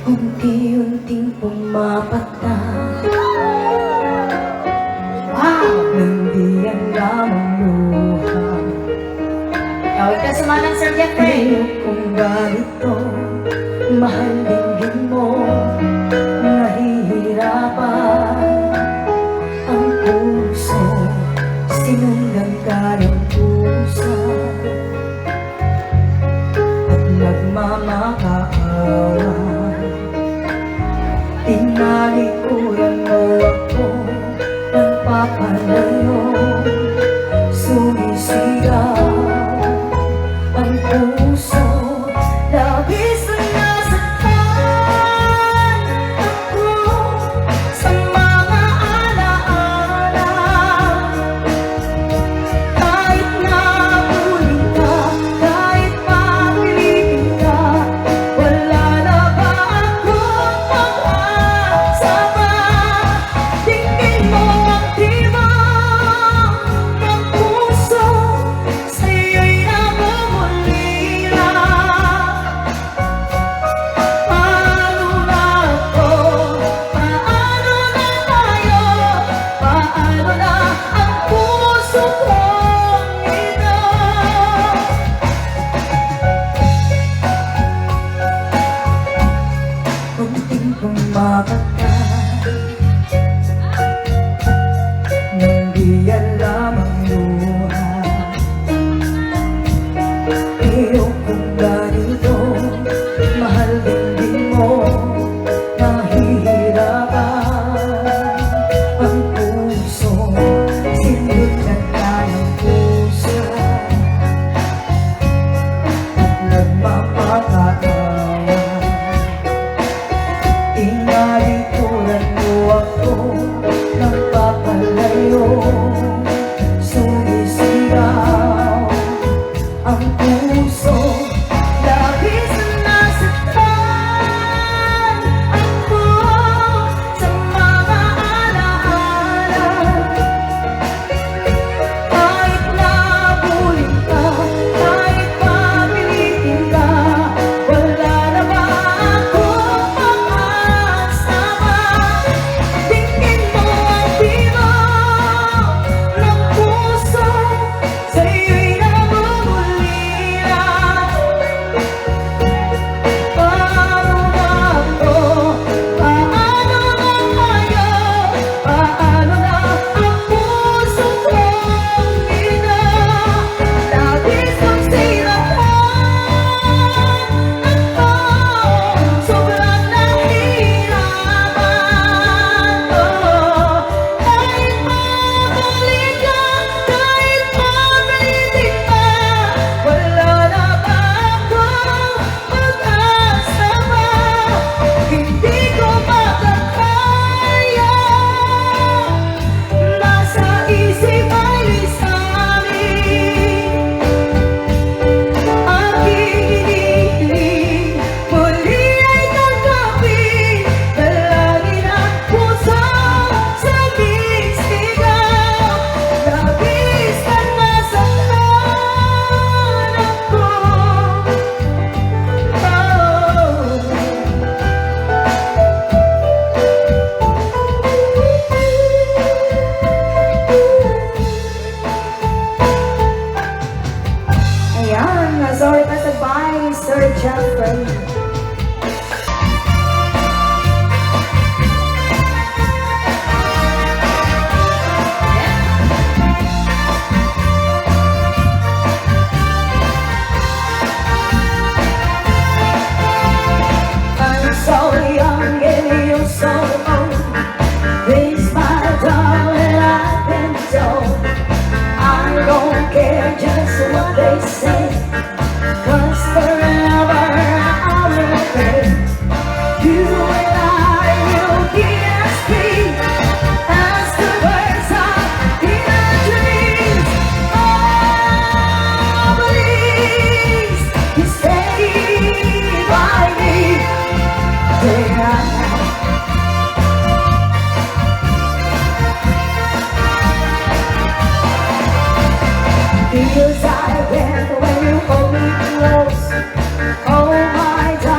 Unti-unting pumapata. Wow! Hindi yan lamang luha. Tawag ka sa manang Sir Jeffrey. Kung ganito, mahal din mo, nahihirapan ang puso, sinundan ka ng pusa at nagmamakaawa. Tinalikuran mo ako ng papalayo, sumisigaw ang puso, labis na nasaktan ako sa mga alaala. Kahit nabulin ka, kahit papilitin ka, wala na ba akong pag-asa pa? Tingin mo ang tibok ng puso, sa'yo'y namumulila. Paano na ako? Paano na tayo? Paano na ang puso kong ito? Kunting kumapata, hindi yan lamang luha. Pero kung ganito, mahal din mo, nahihirapan ang puso, sinundan ka ng pusa at nagmapakaawa. Tinalikuran mo ako ng papalayo, sumisigaw ang puso, labis na nasaktan ako sa mga alaala. Kahit nabulin ka, kahit papilitin ka, wala na ba akong pag-asa pa? Tingin mo ang tibok ng puso, sa'yo'y namumulila. Paano na ako? Paano na tayo? Paano na ang puso kong ito? Labis kong sinaktan ako, sobrang nahihirapan ko. Kahit mabalik ka, kahit mapilitin pa, wala na ba akong pag-asa pa? Hindi ko makakaya, nasa isip ay lisanin, aking hinihiling, muli ay tanggapin, dalangin ang puso, sabing sigaw, labis na nasaktan ako. Ayan, sorry pa sa bye, Sir Jeffrey. I'm so young and you're so old. Please, my darling, I've been told I don't care just what they say, 'cause forever I will pay. You and I will be as free as the birds are in our dreams. Oh, please, you stay by me day and night. Feels I get when you hold me close. Oh my God.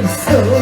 so